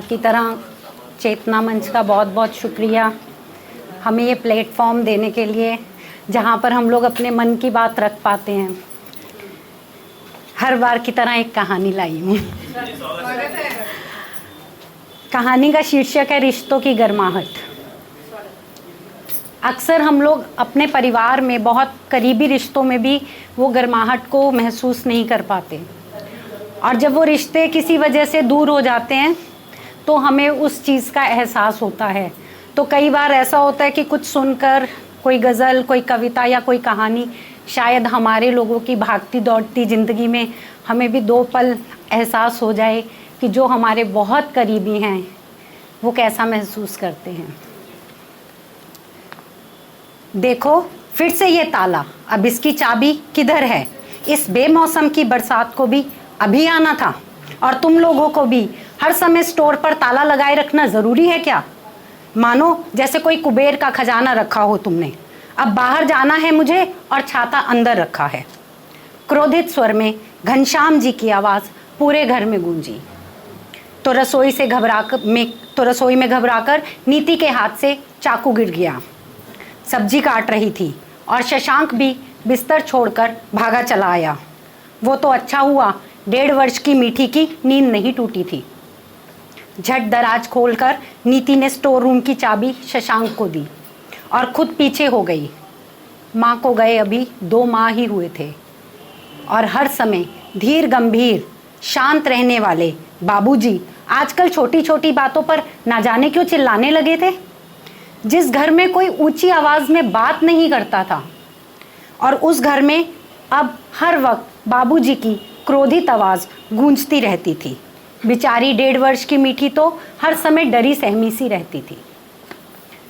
की तरह चेतना मंच का बहुत बहुत शुक्रिया हमें ये प्लेटफॉर्म देने के लिए, जहाँ पर हम लोग अपने मन की बात रख पाते हैं। हर बार की तरह एक कहानी लाई हूँ। कहानी का शीर्षक है रिश्तों की गर्माहट। अक्सर हम लोग अपने परिवार में, बहुत करीबी रिश्तों में भी वो गर्माहट को महसूस नहीं कर पाते, और जब वो रिश्ते किसी वजह से दूर हो जाते हैं तो हमें उस चीज़ का एहसास होता है। तो कई बार ऐसा होता है कि कुछ सुनकर, कोई गज़ल, कोई कविता या कोई कहानी, शायद हमारे लोगों की भागती दौड़ती ज़िंदगी में हमें भी 2 पल एहसास हो जाए कि जो हमारे बहुत करीबी हैं वो कैसा महसूस करते हैं। देखो फिर से ये ताला, अब इसकी चाबी किधर है? इस बेमौसम की बरसात को भी अभी आना था, और तुम लोगों को भी हर समय स्टोर पर ताला लगाए रखना ज़रूरी है क्या? मानो जैसे कोई कुबेर का खजाना रखा हो तुमने। अब बाहर जाना है मुझे, और छाता अंदर रखा है। क्रोधित स्वर में घनश्याम जी की आवाज़ पूरे घर में गूंजी। तो रसोई में घबराकर नीति के हाथ से चाकू गिर गया। सब्जी काट रही थी और शशांक भी बिस्तर छोड़कर भागा चला आया। वो तो अच्छा हुआ 1.5 वर्ष की मीठी की नींद नहीं टूटी थी। झट दराज खोलकर नीति ने स्टोर रूम की चाबी शशांक को दी और खुद पीछे हो गई। माँ को गए अभी 2 माह ही हुए थे, और हर समय धीर गंभीर शांत रहने वाले बाबूजी आजकल छोटी छोटी बातों पर ना जाने क्यों चिल्लाने लगे थे। जिस घर में कोई ऊंची आवाज़ में बात नहीं करता था, और उस घर में अब हर वक्त बाबूजी की क्रोधित आवाज़ गूंजती रहती थी। बेचारी 1.5 वर्ष की मीठी तो हर समय डरी सहमी सी रहती थी।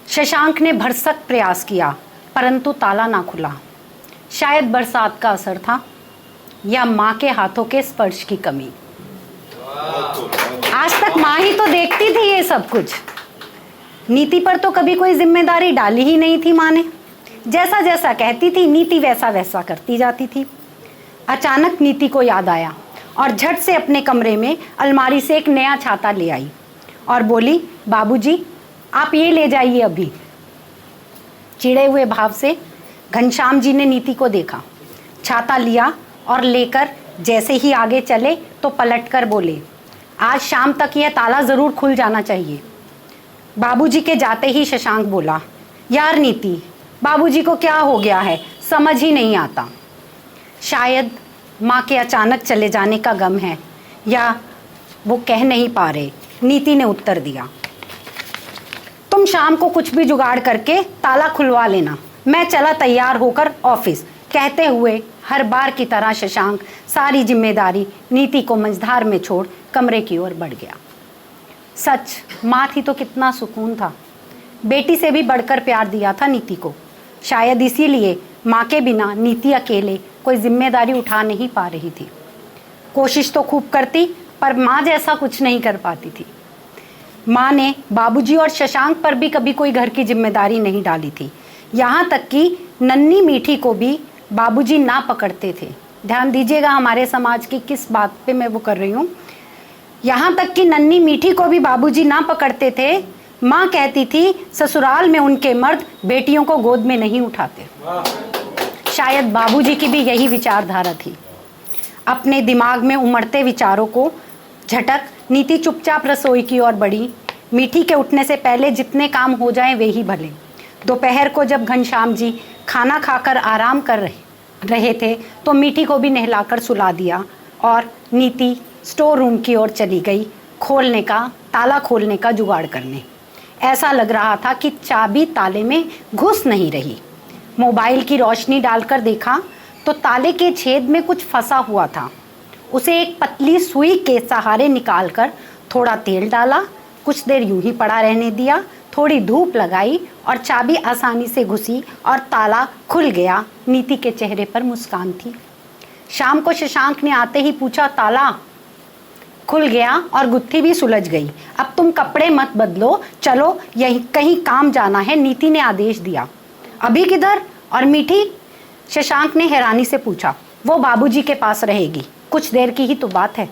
शशांक ने भरसक प्रयास किया, परंतु ताला ना खुला। शायद बरसात का असर था, या माँ के हाथों के स्पर्श की कमी। आज तक माँ ही तो देखती थी ये सब कुछ। नीति पर तो कभी कोई जिम्मेदारी डाली ही नहीं थी माँ ने। जैसा जैसा कहती थी नीति वैसा वैसा करती जाती थी। अचानक नीति को याद आया और झट से अपने कमरे में अलमारी से एक नया छाता ले आई और बोली, बाबूजी आप ये ले जाइए अभी। चिढ़े हुए भाव से घनश्याम जी ने नीति को देखा, छाता लिया और लेकर जैसे ही आगे चले तो पलटकर बोले, आज शाम तक यह ताला ज़रूर खुल जाना चाहिए। बाबूजी के जाते ही शशांक बोला, यार नीति, बाबूजी को क्या हो गया है, समझ ही नहीं आता। शायद माँ के अचानक चले जाने का गम है, या वो कह नहीं पा रहे। नीति ने उत्तर दिया, तुम शाम को कुछ भी जुगाड़ करके ताला खुलवा लेना, मैं चला तैयार होकर ऑफिस। कहते हुए हर बार की तरह शशांक सारी जिम्मेदारी नीति को मंझधार में छोड़ कमरे की ओर बढ़ गया। सच, माँ थी तो कितना सुकून था। बेटी से भी बढ़कर प्यार दिया था नीति को। शायद इसीलिए माँ के बिना नीति अकेले कोई जिम्मेदारी उठा नहीं पा रही थी। कोशिश तो खूब करती, पर माँ जैसा कुछ नहीं कर पाती थी। माँ ने बाबूजी और शशांक पर भी कभी कोई घर की जिम्मेदारी नहीं डाली थी। यहाँ तक कि नन्ही मीठी को भी बाबूजी ना पकड़ते थे। ध्यान दीजिएगा हमारे समाज की किस बात पे मैं वो कर रही हूँ। यहाँ तक कि नन्ही मीठी को भी बाबूजी ना पकड़ते थे। माँ कहती थी ससुराल में उनके मर्द बेटियों को गोद में नहीं उठाते। शायद बाबूजी की भी यही विचारधारा थी। अपने दिमाग में उमड़ते विचारों को झटक नीति चुपचाप रसोई की ओर बढ़ी। मीठी के उठने से पहले जितने काम हो जाएं वे ही भले। दोपहर को जब घनश्याम जी खाना खाकर आराम कर रहे थे तो मीठी को भी नहलाकर सुला दिया, और नीति स्टोर रूम की ओर चली गई ताला खोलने का जुगाड़ करने। ऐसा लग रहा था कि चाबी ताले में घुस नहीं रही। मोबाइल की रोशनी डालकर देखा तो ताले के छेद में कुछ फंसा हुआ था। उसे एक पतली सुई के सहारे निकालकर थोड़ा तेल डाला, कुछ देर यूं ही पड़ा रहने दिया, थोड़ी धूप लगाई और चाबी आसानी से घुसी और ताला खुल गया। नीति के चेहरे पर मुस्कान थी। शाम को शशांक ने आते ही पूछा, ताला खुल गया और गुत्थी भी सुलझ गई। अब तुम कपड़े मत बदलो, चलो यही कहीं काम जाना है, नीति ने आदेश दिया। अभी किधर? और मीठी? शशांक ने हैरानी से पूछा। वो बाबूजी के पास रहेगी, कुछ देर की ही तो बात है।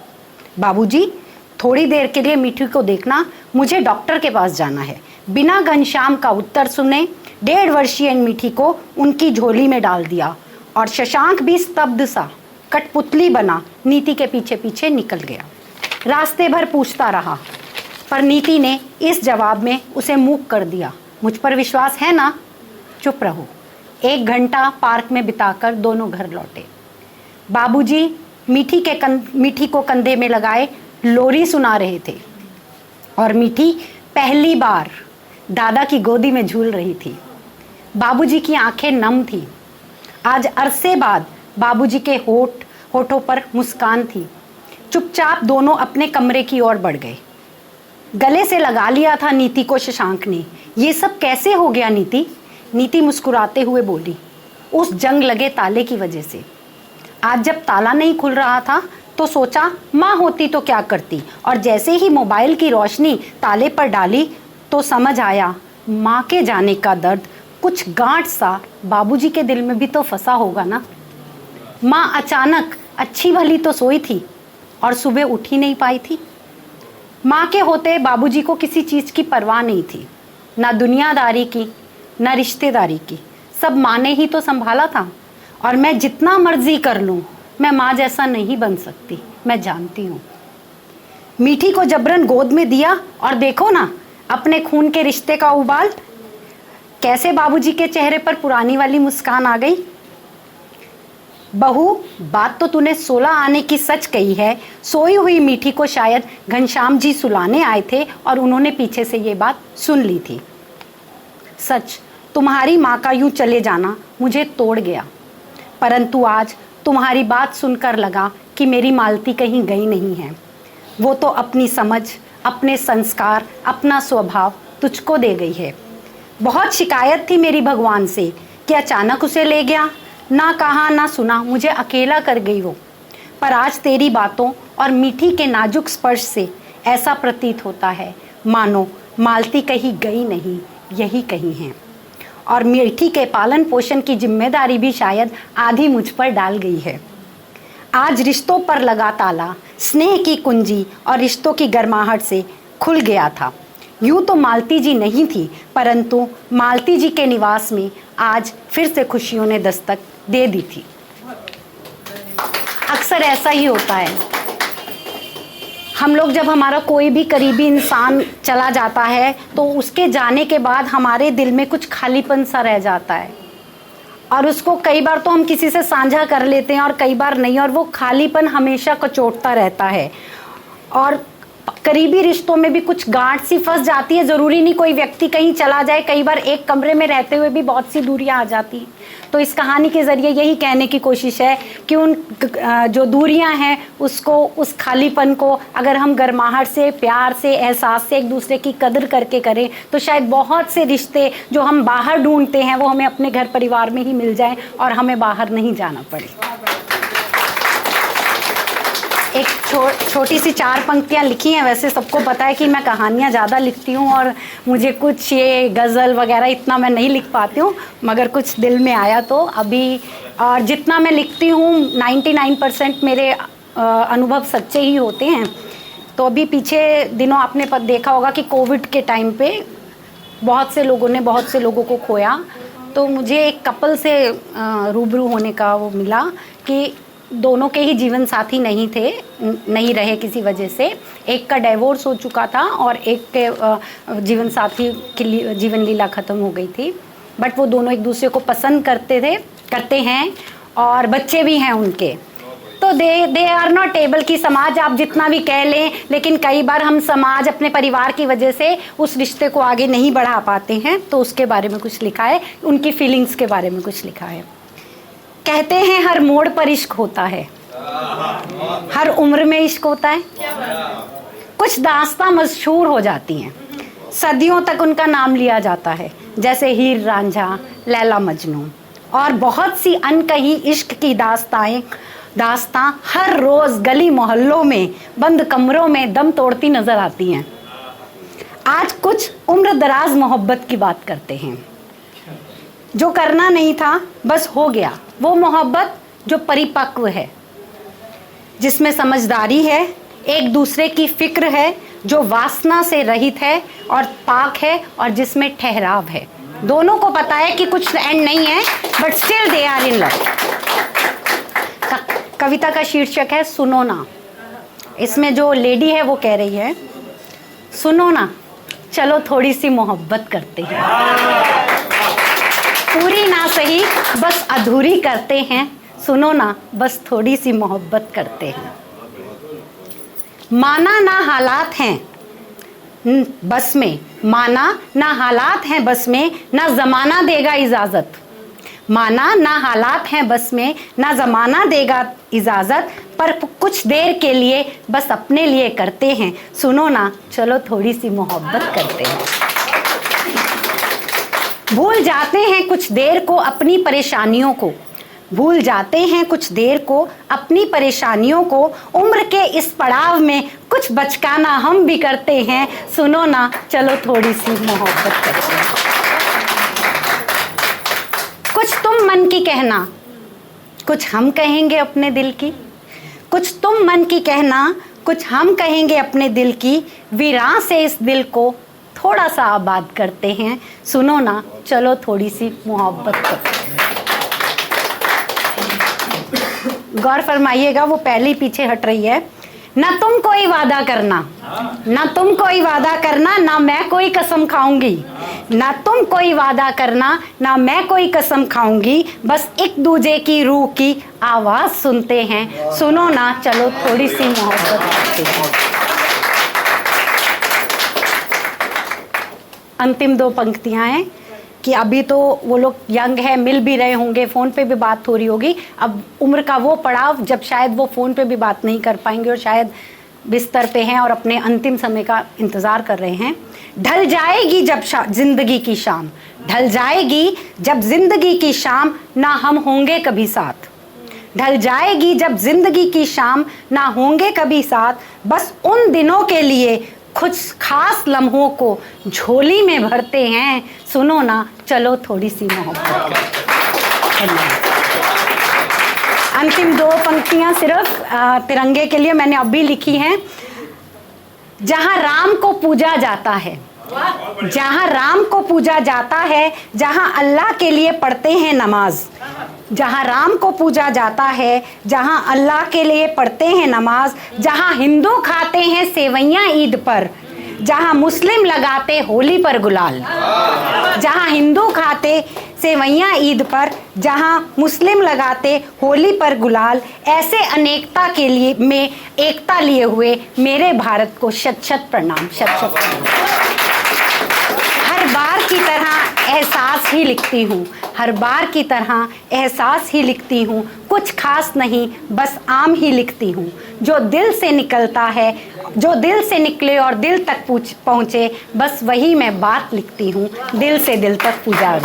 बाबूजी? थोड़ी देर के लिए मीठी को देखना, मुझे डॉक्टर के पास जाना है। बिना घनश्याम का उत्तर सुने 1.5 वर्षीय मीठी को उनकी झोली में डाल दिया और शशांक भी स्तब्ध सा कठपुतली बना नीति के पीछे पीछे निकल गया। रास्ते भर पूछता रहा, पर नीति ने इस जवाब में उसे मूक कर दिया, मुझ पर विश्वास है ना, चुप रहो। 1 घंटा पार्क में बिताकर दोनों घर लौटे। बाबूजी मीठी को कंधे में लगाए लोरी सुना रहे थे और मीठी पहली बार दादा की गोदी में झूल रही थी। बाबूजी की आंखें नम थी। आज अरसे बाद बाबूजी के होठों पर मुस्कान थी। चुपचाप दोनों अपने कमरे की ओर बढ़ गए। गले से लगा लिया था नीति को शशांक ने। ये सब कैसे हो गया नीति? नीति मुस्कुराते हुए बोली, उस जंग लगे ताले की वजह से। आज जब ताला नहीं खुल रहा था तो सोचा माँ होती तो क्या करती, और जैसे ही मोबाइल की रोशनी ताले पर डाली तो समझ आया माँ के जाने का दर्द कुछ गांठ सा बाबूजी के दिल में भी तो फंसा होगा ना। माँ अचानक अच्छी भली तो सोई थी और सुबह उठ ही नहीं पाई थी। माँ के होते बाबूजी को किसी चीज़ की परवाह नहीं थी, ना दुनियादारी की ना रिश्तेदारी की। सब माँ ने ही तो संभाला था, और मैं जितना मर्जी कर लूँ मैं माँ जैसा नहीं बन सकती, मैं जानती हूँ। मीठी को जबरन गोद में दिया और देखो ना अपने खून के रिश्ते का उबाल। कैसे बाबूजी के चेहरे पर पुरानी वाली मुस्कान आ गई। बहू, बात तो तूने 16 आने की सच कही है। सोई हुई मीठी को शायद घनश्याम जी सुलाने आए थे और उन्होंने पीछे से ये बात सुन ली थी। सच, तुम्हारी माँ का यूं चले जाना मुझे तोड़ गया, परंतु आज तुम्हारी बात सुनकर लगा कि मेरी मालती कहीं गई नहीं है। वो तो अपनी समझ, अपने संस्कार, अपना स्वभाव तुझको दे गई है। बहुत शिकायत थी मेरी भगवान से कि अचानक उसे ले गया, ना कहा ना सुना, मुझे अकेला कर गई वो। पर आज तेरी बातों और मीठी के नाजुक स्पर्श से ऐसा प्रतीत होता है मानो मालती कहीं गई नहीं, यही कहीं है। और मीठी के पालन पोषण की जिम्मेदारी भी शायद आधी मुझ पर डाल गई है। आज रिश्तों पर लगा ताला स्नेह की कुंजी और रिश्तों की गर्माहट से खुल गया था। यूं तो मालती जी नहीं थी, परंतु मालती जी के निवास में आज फिर से खुशियों ने दस्तक दे दी थी। अक्सर ऐसा ही होता है, हम लोग जब हमारा कोई भी करीबी इंसान चला जाता है तो उसके जाने के बाद हमारे दिल में कुछ खालीपन सा रह जाता है, और उसको कई बार तो हम किसी से साझा कर लेते हैं और कई बार नहीं, और वो खालीपन हमेशा कचोटता रहता है। और करीबी रिश्तों में भी कुछ गांठ सी फंस जाती है। ज़रूरी नहीं कोई व्यक्ति कहीं चला जाए, कई बार एक कमरे में रहते हुए भी बहुत सी दूरियां आ जाती हैं। तो इस कहानी के ज़रिए यही कहने की कोशिश है कि उन जो दूरियां हैं उसको, उस खालीपन को अगर हम गर्माहट से, प्यार से, एहसास से एक दूसरे की कदर करके करें तो शायद बहुत से रिश्ते जो हम बाहर ढूंढते हैं वो हमें अपने घर परिवार में ही मिल जाएं और हमें बाहर नहीं जाना पड़े। एक छोटी सी 4 पंक्तियाँ लिखी हैं। वैसे सबको पता है कि मैं कहानियाँ ज़्यादा लिखती हूँ और मुझे कुछ ये गज़ल वगैरह इतना मैं नहीं लिख पाती हूँ, मगर कुछ दिल में आया तो अभी, और जितना मैं लिखती हूँ 99% मेरे अनुभव सच्चे ही होते हैं। तो अभी पीछे दिनों आपने देखा होगा कि कोविड के टाइम पे बहुत से लोगों ने बहुत से लोगों को खोया, तो मुझे एक कपल से रूबरू होने का वो मिला कि दोनों के ही जीवन साथी नहीं रहे किसी वजह से। एक का डिवोर्स हो चुका था और एक के जीवन साथी की जीवन लीला ख़त्म हो गई थी, बट वो दोनों एक दूसरे को पसंद करते हैं और बच्चे भी हैं उनके। तो दे आर नॉट एबल कि समाज आप जितना भी कह लें, लेकिन कई बार हम समाज अपने परिवार की वजह से उस रिश्ते को आगे नहीं बढ़ा पाते हैं। तो उसके बारे में कुछ लिखा है, उनकी फीलिंग्स के बारे में कुछ लिखा है। कहते हैं हर मोड़ पर इश्क होता है, हर उम्र में इश्क होता है। कुछ दास्तां मशहूर हो जाती हैं, सदियों तक उनका नाम लिया जाता है, जैसे हीर रांझा, लैला मजनू, और बहुत सी अनकही इश्क की दास्तां हर रोज गली मोहल्लों में बंद कमरों में दम तोड़ती नजर आती हैं। आज कुछ उम्र दराज मोहब्बत की बात करते हैं। जो करना नहीं था बस हो गया, वो मोहब्बत जो परिपक्व है, जिसमें समझदारी है, एक दूसरे की फिक्र है, जो वासना से रहित है और पाक है और जिसमें ठहराव है। दोनों को पता है कि कुछ एंड नहीं है, but still they are in love. कविता का शीर्षक है सुनो ना। इसमें जो लेडी है वो कह रही है, सुनो ना चलो थोड़ी सी मोहब्बत करते हैं, पूरी ना सही बस अधूरी करते हैं, सुनो ना बस थोड़ी सी मोहब्बत करते हैं। माना ना हालात हैं बस में, माना ना हालात हैं बस में, ना ज़माना देगा इजाज़त। माना ना हालात हैं बस में, ना ज़माना देगा इजाज़त, पर कुछ देर के लिए बस अपने लिए करते हैं, सुनो ना चलो थोड़ी सी मोहब्बत करते हैं। भूल जाते हैं कुछ देर को अपनी परेशानियों को, भूल जाते हैं कुछ देर को अपनी परेशानियों को, उम्र के इस पड़ाव में कुछ बचकाना हम भी करते हैं, सुनो ना चलो थोड़ी सी मोहब्बत करते हैं। कुछ तुम मन की कहना, कुछ हम कहेंगे अपने दिल की, कुछ तुम मन की कहना, कुछ हम कहेंगे अपने दिल की, वीरान से इस दिल को थोड़ा सा आबाद करते हैं, सुनो ना चलो थोड़ी सी मोहब्बत करते हैं। गौर फरमाइएगा, वो पहले पीछे हट रही है। ना तुम कोई वादा करना, ना तुम कोई वादा करना, ना मैं कोई कसम खाऊंगी, ना तुम कोई वादा करना, ना मैं कोई कसम खाऊंगी, बस एक दूजे की रूह की आवाज़ सुनते हैं, सुनो ना चलो थोड़ी सी मोहब्बत करते हैं। अंतिम दो पंक्तियां हैं कि अभी तो वो लोग यंग है, मिल भी रहे होंगे, फ़ोन पे भी बात हो रही होगी, अब उम्र का वो पड़ाव जब शायद वो फ़ोन पे भी बात नहीं कर पाएंगे और शायद बिस्तर पे हैं और अपने अंतिम समय का इंतज़ार कर रहे हैं। ढल जाएगी जब ज़िंदगी की शाम, ढल जाएगी जब ज़िंदगी की शाम, ना हम होंगे कभी साथ। ढल जाएगी जब ज़िंदगी की शाम, ना होंगे कभी साथ, बस उन दिनों के लिए कुछ खास लम्हों को झोली में भरते हैं, सुनो ना चलो थोड़ी सी मोहब्बत। अंतिम दो पंक्तियां सिर्फ तिरंगे के लिए मैंने अभी लिखी हैं। जहां राम को पूजा जाता है, जहां राम को पूजा जाता है, जहां अल्लाह के लिए पढ़ते हैं नमाज, जहां राम को पूजा जाता है, जहां अल्लाह के लिए पढ़ते हैं नमाज, जहां हिंदू खाते हैं सेवैयां ईद पर, जहां मुस्लिम लगाते होली पर गुलाल, जहां हिंदू खाते सेवैयां ईद पर, जहां मुस्लिम लगाते होली पर गुलाल, ऐसे अनेकता के लिए में एकता लिए हुए मेरे भारत को शत शत प्रणाम, शत शत प्रणाम। हर बार की तरह एहसास ही लिखती हूँ, हर बार की तरह एहसास ही लिखती हूँ, कुछ खास नहीं बस आम ही लिखती हूँ, जो दिल से निकलता है, जो दिल से निकले और दिल तक पहुँचे, बस वही मैं बात लिखती हूँ, दिल से दिल तक पूजा।